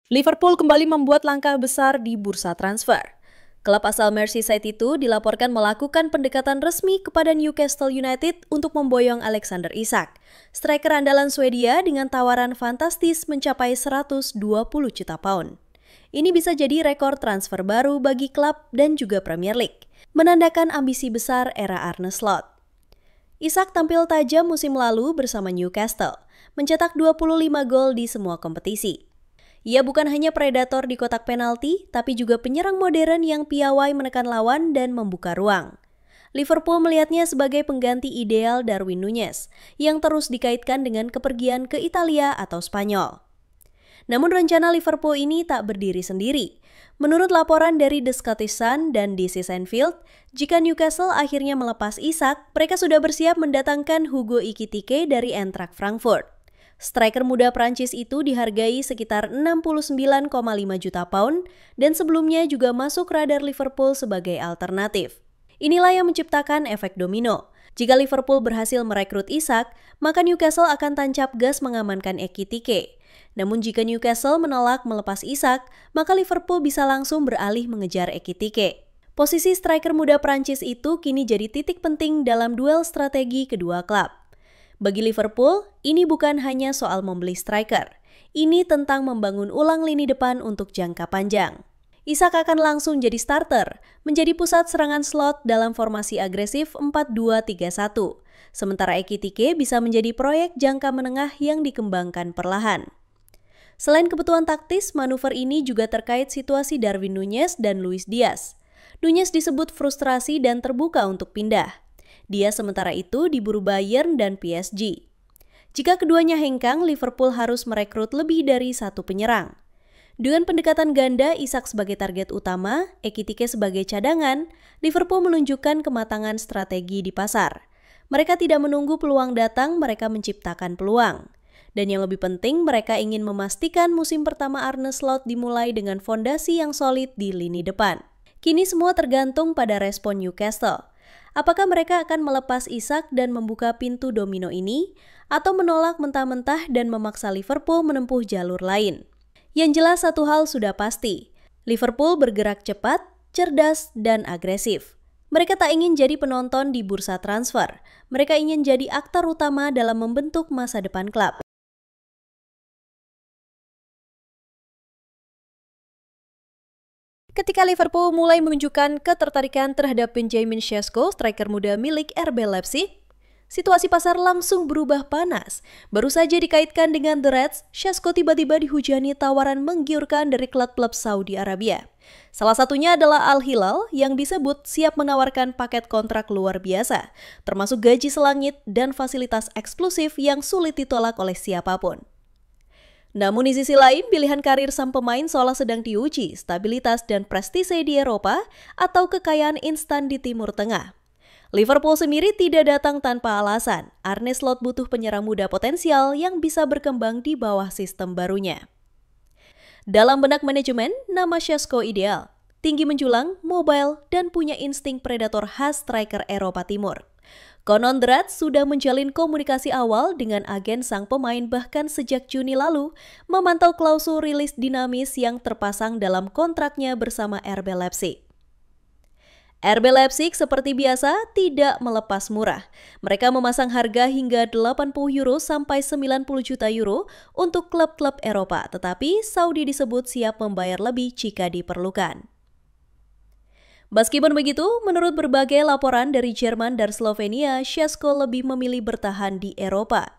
Liverpool kembali membuat langkah besar di bursa transfer. Klub asal Merseyside itu dilaporkan melakukan pendekatan resmi kepada Newcastle United untuk memboyong Alexander Isak, striker andalan Swedia dengan tawaran fantastis mencapai 120 juta pound. Ini bisa jadi rekor transfer baru bagi klub dan juga Premier League, menandakan ambisi besar era Arne Slot. Isak tampil tajam musim lalu bersama Newcastle, mencetak 25 gol di semua kompetisi. Ia bukan hanya predator di kotak penalti, tapi juga penyerang modern yang piawai menekan lawan dan membuka ruang. Liverpool melihatnya sebagai pengganti ideal Darwin Núñez, yang terus dikaitkan dengan kepergian ke Italia atau Spanyol. Namun rencana Liverpool ini tak berdiri sendiri. Menurut laporan dari The Scottish Sun dan DC Anfield, jika Newcastle akhirnya melepas Isak, mereka sudah bersiap mendatangkan Hugo Ekitike dari Eintracht Frankfurt. Striker muda Prancis itu dihargai sekitar 69,5 juta pound dan sebelumnya juga masuk radar Liverpool sebagai alternatif. Inilah yang menciptakan efek domino. Jika Liverpool berhasil merekrut Isak, maka Newcastle akan tancap gas mengamankan Ekitike. Namun jika Newcastle menolak melepas Isak, maka Liverpool bisa langsung beralih mengejar Ekitike. Posisi striker muda Prancis itu kini jadi titik penting dalam duel strategi kedua klub. Bagi Liverpool, ini bukan hanya soal membeli striker. Ini tentang membangun ulang lini depan untuk jangka panjang. Isak akan langsung jadi starter, menjadi pusat serangan slot dalam formasi agresif 4-2-3-1. Sementara Ekitike bisa menjadi proyek jangka menengah yang dikembangkan perlahan. Selain kebutuhan taktis, manuver ini juga terkait situasi Darwin Núñez dan Luis Diaz. Núñez disebut frustrasi dan terbuka untuk pindah. Dia sementara itu diburu Bayern dan PSG. Jika keduanya hengkang, Liverpool harus merekrut lebih dari satu penyerang. Dengan pendekatan ganda, Isak sebagai target utama, Ekitike sebagai cadangan, Liverpool menunjukkan kematangan strategi di pasar. Mereka tidak menunggu peluang datang, mereka menciptakan peluang. Dan yang lebih penting, mereka ingin memastikan musim pertama Arne Slot dimulai dengan fondasi yang solid di lini depan. Kini semua tergantung pada respon Newcastle. Apakah mereka akan melepas Isak dan membuka pintu domino ini, atau menolak mentah-mentah dan memaksa Liverpool menempuh jalur lain? Yang jelas satu hal sudah pasti, Liverpool bergerak cepat, cerdas, dan agresif. Mereka tak ingin jadi penonton di bursa transfer, mereka ingin jadi aktor utama dalam membentuk masa depan klub. Ketika Liverpool mulai menunjukkan ketertarikan terhadap Benjamin Sesko, striker muda milik RB Leipzig, situasi pasar langsung berubah panas. Baru saja dikaitkan dengan The Reds, Sesko tiba-tiba dihujani tawaran menggiurkan dari klub-klub Saudi Arabia. Salah satunya adalah Al Hilal yang disebut siap menawarkan paket kontrak luar biasa, termasuk gaji selangit dan fasilitas eksklusif yang sulit ditolak oleh siapapun. Namun di sisi lain, pilihan karir sang pemain seolah sedang diuji stabilitas dan prestise di Eropa atau kekayaan instan di Timur Tengah. Liverpool sendiri tidak datang tanpa alasan. Arne Slot butuh penyerang muda potensial yang bisa berkembang di bawah sistem barunya. Dalam benak manajemen, nama Sesko ideal. Tinggi menjulang, mobile, dan punya insting predator khas striker Eropa Timur. Konon The Reds sudah menjalin komunikasi awal dengan agen sang pemain bahkan sejak Juni lalu, memantau klausul rilis dinamis yang terpasang dalam kontraknya bersama RB Leipzig. RB Leipzig seperti biasa tidak melepas murah. Mereka memasang harga hingga 80 euro sampai 90 juta euro untuk klub-klub Eropa, tetapi Saudi disebut siap membayar lebih jika diperlukan. Meskipun begitu, menurut berbagai laporan dari Jerman dan Slovenia, Sesko lebih memilih bertahan di Eropa.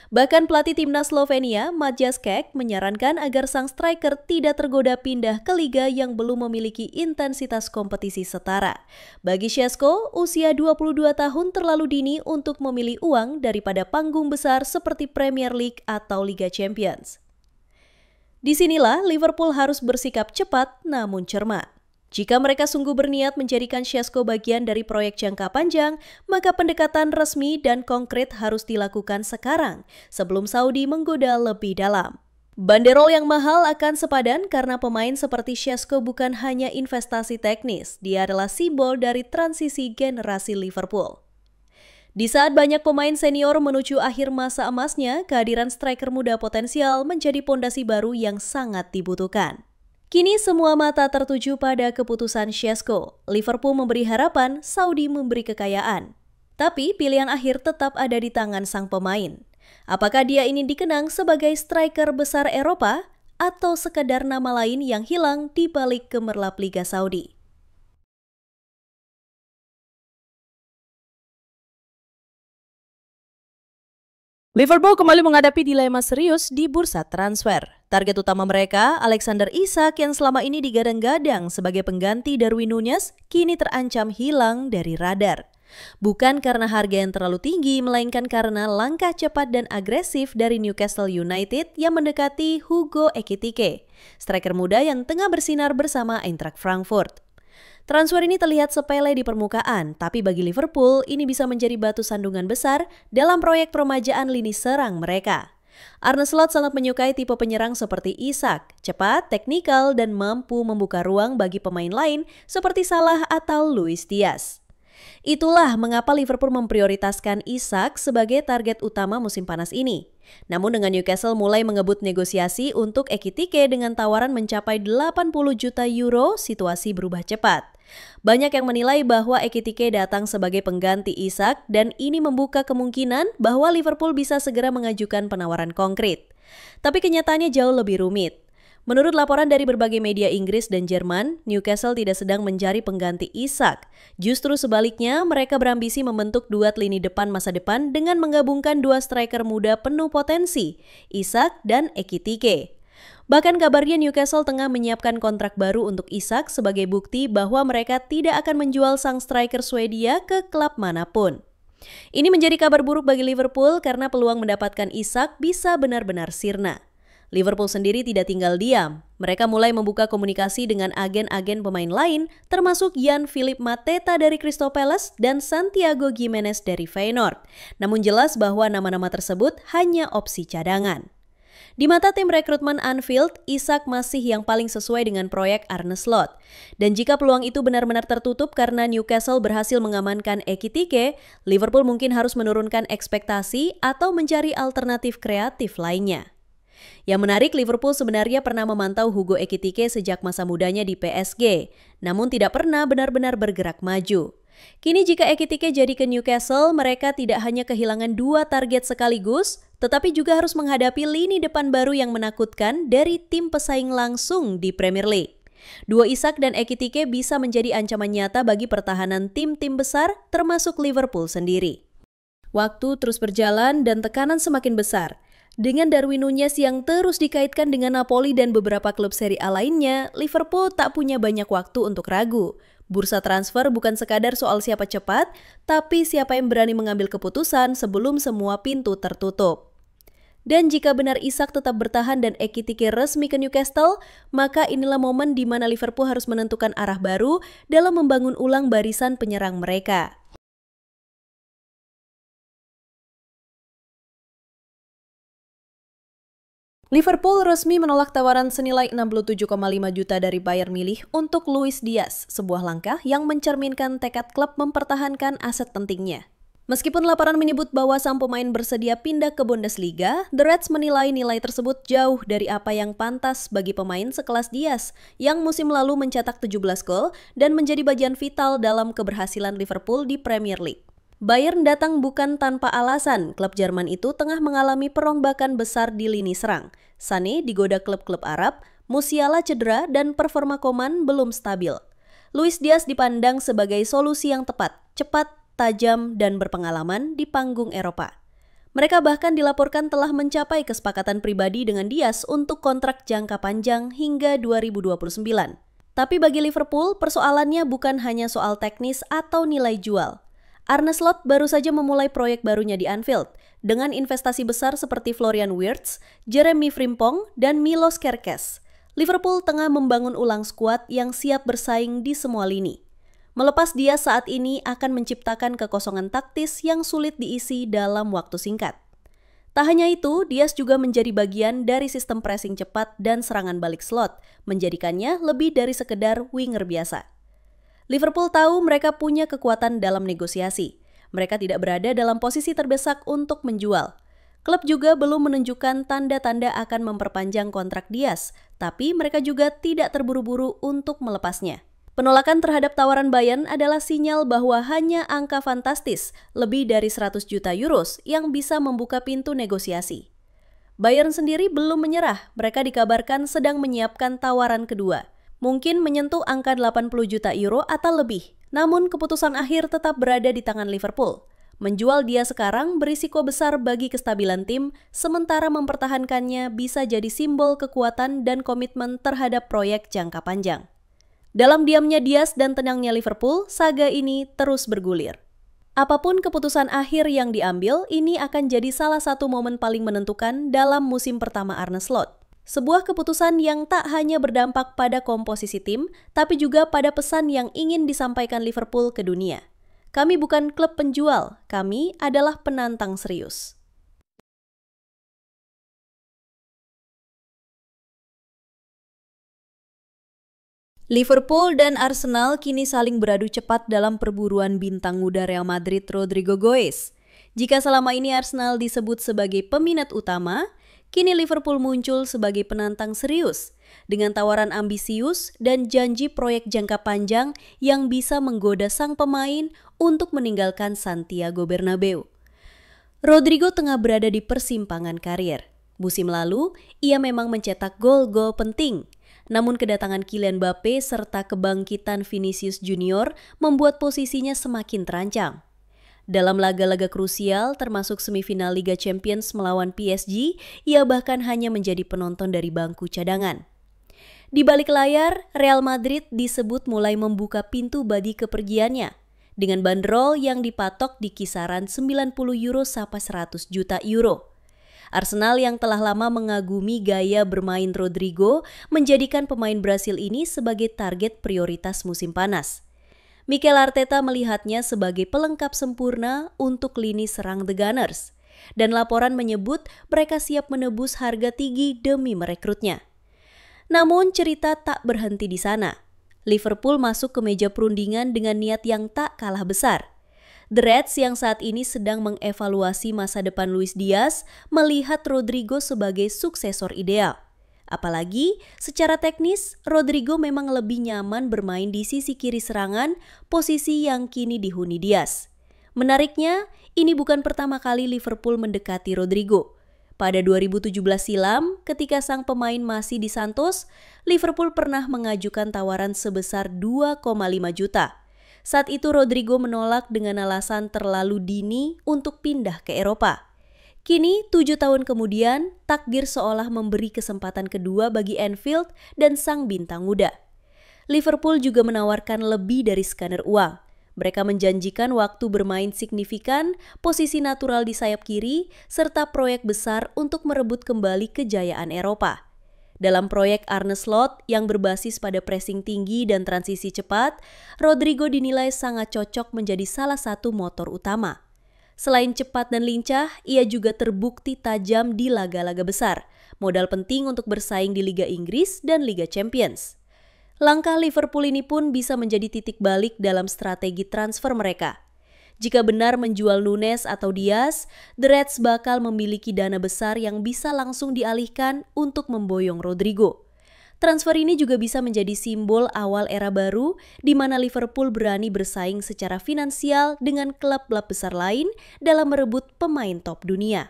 Bahkan pelatih timnas Slovenia, Matjaž Kek, menyarankan agar sang striker tidak tergoda pindah ke liga yang belum memiliki intensitas kompetisi setara. Bagi Sesko, usia 22 tahun terlalu dini untuk memilih uang daripada panggung besar seperti Premier League atau Liga Champions. Disinilah Liverpool harus bersikap cepat namun cermat. Jika mereka sungguh berniat menjadikan Sesko bagian dari proyek jangka panjang, maka pendekatan resmi dan konkret harus dilakukan sekarang, sebelum Saudi menggoda lebih dalam. Banderol yang mahal akan sepadan karena pemain seperti Sesko bukan hanya investasi teknis, dia adalah simbol dari transisi generasi Liverpool. Di saat banyak pemain senior menuju akhir masa emasnya, kehadiran striker muda potensial menjadi pondasi baru yang sangat dibutuhkan. Kini semua mata tertuju pada keputusan Šeško. Liverpool memberi harapan, Saudi memberi kekayaan. Tapi pilihan akhir tetap ada di tangan sang pemain. Apakah dia ini dikenang sebagai striker besar Eropa atau sekadar nama lain yang hilang di balik gemerlap Liga Saudi? Liverpool kembali menghadapi dilema serius di bursa transfer. Target utama mereka, Alexander Isak yang selama ini digadang-gadang sebagai pengganti Darwin Núñez, kini terancam hilang dari radar. Bukan karena harga yang terlalu tinggi, melainkan karena langkah cepat dan agresif dari Newcastle United yang mendekati Hugo Ekitike, striker muda yang tengah bersinar bersama Eintracht Frankfurt. Transfer ini terlihat sepele di permukaan, tapi bagi Liverpool ini bisa menjadi batu sandungan besar dalam proyek peremajaan lini serang mereka. Arne Slot sangat menyukai tipe penyerang seperti Isak, cepat, teknikal, dan mampu membuka ruang bagi pemain lain seperti Salah atau Luis Diaz. Itulah mengapa Liverpool memprioritaskan Isak sebagai target utama musim panas ini. Namun dengan Newcastle mulai mengebut negosiasi untuk Ekitike dengan tawaran mencapai 80 juta euro, situasi berubah cepat. Banyak yang menilai bahwa Ekitike datang sebagai pengganti Isak dan ini membuka kemungkinan bahwa Liverpool bisa segera mengajukan penawaran konkret. Tapi kenyataannya jauh lebih rumit. Menurut laporan dari berbagai media Inggris dan Jerman, Newcastle tidak sedang mencari pengganti Isak. Justru sebaliknya, mereka berambisi membentuk duet lini depan masa depan dengan menggabungkan dua striker muda penuh potensi, Isak dan Ekitike. Bahkan kabarnya Newcastle tengah menyiapkan kontrak baru untuk Isak sebagai bukti bahwa mereka tidak akan menjual sang striker Swedia ke klub manapun. Ini menjadi kabar buruk bagi Liverpool karena peluang mendapatkan Isak bisa benar-benar sirna. Liverpool sendiri tidak tinggal diam. Mereka mulai membuka komunikasi dengan agen-agen pemain lain, termasuk Jan-Philipp Mateta dari Crystal Palace dan Santiago Gimenez dari Feyenoord. Namun jelas bahwa nama-nama tersebut hanya opsi cadangan. Di mata tim rekrutmen Anfield, Isak masih yang paling sesuai dengan proyek Arne Slot. Dan jika peluang itu benar-benar tertutup karena Newcastle berhasil mengamankan Ekitike, Liverpool mungkin harus menurunkan ekspektasi atau mencari alternatif kreatif lainnya. Yang menarik, Liverpool sebenarnya pernah memantau Hugo Ekitike sejak masa mudanya di PSG, namun tidak pernah benar-benar bergerak maju. Kini jika Ekitike jadi ke Newcastle, mereka tidak hanya kehilangan dua target sekaligus, tetapi juga harus menghadapi lini depan baru yang menakutkan dari tim pesaing langsung di Premier League. Dua Isak dan Ekitike bisa menjadi ancaman nyata bagi pertahanan tim-tim besar, termasuk Liverpool sendiri. Waktu terus berjalan dan tekanan semakin besar. Dengan Darwin Núñez yang terus dikaitkan dengan Napoli dan beberapa klub Serie A lainnya, Liverpool tak punya banyak waktu untuk ragu. Bursa transfer bukan sekadar soal siapa cepat, tapi siapa yang berani mengambil keputusan sebelum semua pintu tertutup. Dan jika benar Isak tetap bertahan dan Ekitike resmi ke Newcastle, maka inilah momen di mana Liverpool harus menentukan arah baru dalam membangun ulang barisan penyerang mereka. Liverpool resmi menolak tawaran senilai 67,5 juta dari Bayern Munich untuk Luis Diaz, sebuah langkah yang mencerminkan tekad klub mempertahankan aset pentingnya. Meskipun laporan menyebut bahwa sang pemain bersedia pindah ke Bundesliga, The Reds menilai nilai tersebut jauh dari apa yang pantas bagi pemain sekelas Diaz, yang musim lalu mencetak 17 gol dan menjadi bagian vital dalam keberhasilan Liverpool di Premier League. Bayern datang bukan tanpa alasan. Klub Jerman itu tengah mengalami perombakan besar di lini serang. Sané digoda klub-klub Arab, Musiala cedera dan performa Koman belum stabil. Luis Diaz dipandang sebagai solusi yang tepat, cepat, tajam, dan berpengalaman di panggung Eropa. Mereka bahkan dilaporkan telah mencapai kesepakatan pribadi dengan Diaz untuk kontrak jangka panjang hingga 2029. Tapi bagi Liverpool, persoalannya bukan hanya soal teknis atau nilai jual. Arne Slot baru saja memulai proyek barunya di Anfield dengan investasi besar seperti Florian Wirtz, Jeremy Frimpong, dan Milos Kerkez. Liverpool tengah membangun ulang skuad yang siap bersaing di semua lini. Melepas dia saat ini akan menciptakan kekosongan taktis yang sulit diisi dalam waktu singkat. Tak hanya itu, Diaz juga menjadi bagian dari sistem pressing cepat dan serangan balik Slot, menjadikannya lebih dari sekedar winger biasa. Liverpool tahu mereka punya kekuatan dalam negosiasi. Mereka tidak berada dalam posisi terdesak untuk menjual. Klub juga belum menunjukkan tanda-tanda akan memperpanjang kontrak Diaz, tapi mereka juga tidak terburu-buru untuk melepasnya. Penolakan terhadap tawaran Bayern adalah sinyal bahwa hanya angka fantastis, lebih dari 100 juta euros, yang bisa membuka pintu negosiasi. Bayern sendiri belum menyerah, mereka dikabarkan sedang menyiapkan tawaran kedua. Mungkin menyentuh angka 80 juta euro atau lebih, namun keputusan akhir tetap berada di tangan Liverpool. Menjual dia sekarang berisiko besar bagi kestabilan tim, sementara mempertahankannya bisa jadi simbol kekuatan dan komitmen terhadap proyek jangka panjang. Dalam diamnya Diaz dan tenangnya Liverpool, saga ini terus bergulir. Apapun keputusan akhir yang diambil, ini akan jadi salah satu momen paling menentukan dalam musim pertama Arne Slot. Sebuah keputusan yang tak hanya berdampak pada komposisi tim, tapi juga pada pesan yang ingin disampaikan Liverpool ke dunia. Kami bukan klub penjual, kami adalah penantang serius. Liverpool dan Arsenal kini saling beradu cepat dalam perburuan bintang muda Real Madrid Rodrygo Goes. Jika selama ini Arsenal disebut sebagai peminat utama, kini Liverpool muncul sebagai penantang serius dengan tawaran ambisius dan janji proyek jangka panjang yang bisa menggoda sang pemain untuk meninggalkan Santiago Bernabeu. Rodrygo tengah berada di persimpangan karir. Musim lalu, ia memang mencetak gol-gol penting. Namun kedatangan Kylian Mbappe serta kebangkitan Vinicius Junior membuat posisinya semakin terancam. Dalam laga-laga krusial termasuk semifinal Liga Champions melawan PSG, ia bahkan hanya menjadi penonton dari bangku cadangan. Di balik layar, Real Madrid disebut mulai membuka pintu bagi kepergiannya dengan bandrol yang dipatok di kisaran 90 euro sampai 100 juta euro. Arsenal yang telah lama mengagumi gaya bermain Rodrygo menjadikan pemain Brasil ini sebagai target prioritas musim panas. Mikel Arteta melihatnya sebagai pelengkap sempurna untuk lini serang The Gunners. Dan laporan menyebut mereka siap menebus harga tinggi demi merekrutnya. Namun cerita tak berhenti di sana. Liverpool masuk ke meja perundingan dengan niat yang tak kalah besar. The Reds yang saat ini sedang mengevaluasi masa depan Luis Diaz melihat Rodrygo sebagai suksesor ideal. Apalagi, secara teknis, Rodrygo memang lebih nyaman bermain di sisi kiri serangan, posisi yang kini dihuni Diaz. Menariknya, ini bukan pertama kali Liverpool mendekati Rodrygo. Pada 2017 silam, ketika sang pemain masih di Santos, Liverpool pernah mengajukan tawaran sebesar 2,5 juta. Saat itu Rodrygo menolak dengan alasan terlalu dini untuk pindah ke Eropa. Kini, 7 tahun kemudian, takdir seolah memberi kesempatan kedua bagi Anfield dan sang bintang muda. Liverpool juga menawarkan lebih dari sekunder uang. Mereka menjanjikan waktu bermain signifikan, posisi natural di sayap kiri, serta proyek besar untuk merebut kembali kejayaan Eropa. Dalam proyek Arne Slot yang berbasis pada pressing tinggi dan transisi cepat, Rodrygo dinilai sangat cocok menjadi salah satu motor utama. Selain cepat dan lincah, ia juga terbukti tajam di laga-laga besar, modal penting untuk bersaing di Liga Inggris dan Liga Champions. Langkah Liverpool ini pun bisa menjadi titik balik dalam strategi transfer mereka. Jika benar menjual Nunes atau Diaz, The Reds bakal memiliki dana besar yang bisa langsung dialihkan untuk memboyong Rodrygo. Transfer ini juga bisa menjadi simbol awal era baru di mana Liverpool berani bersaing secara finansial dengan klub-klub besar lain dalam merebut pemain top dunia.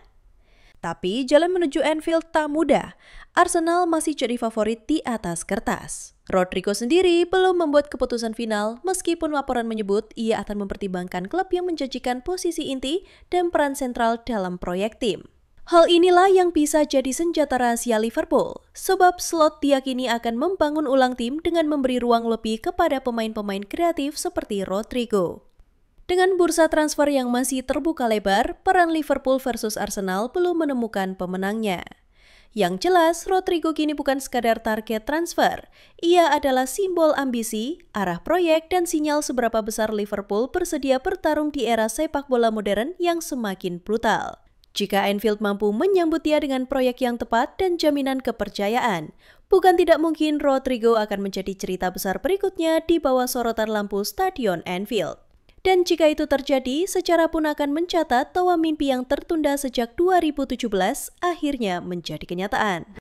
Tapi jalan menuju Anfield tak mudah. Arsenal masih jadi favorit di atas kertas. Rodrygo sendiri belum membuat keputusan final meskipun laporan menyebut ia akan mempertimbangkan klub yang menjanjikan posisi inti dan peran sentral dalam proyek tim. Hal inilah yang bisa jadi senjata rahasia Liverpool, sebab Slot diyakini akan membangun ulang tim dengan memberi ruang lebih kepada pemain-pemain kreatif seperti Rodrygo. Dengan bursa transfer yang masih terbuka lebar, peran Liverpool versus Arsenal belum menemukan pemenangnya. Yang jelas, Rodrygo kini bukan sekadar target transfer. Ia adalah simbol ambisi, arah proyek, dan sinyal seberapa besar Liverpool bersedia bertarung di era sepak bola modern yang semakin brutal. Jika Anfield mampu menyambut dia dengan proyek yang tepat dan jaminan kepercayaan, bukan tidak mungkin Rodrygo akan menjadi cerita besar berikutnya di bawah sorotan lampu Stadion Anfield. Dan jika itu terjadi, secara pun akan mencatat bahwa mimpi yang tertunda sejak 2017 akhirnya menjadi kenyataan.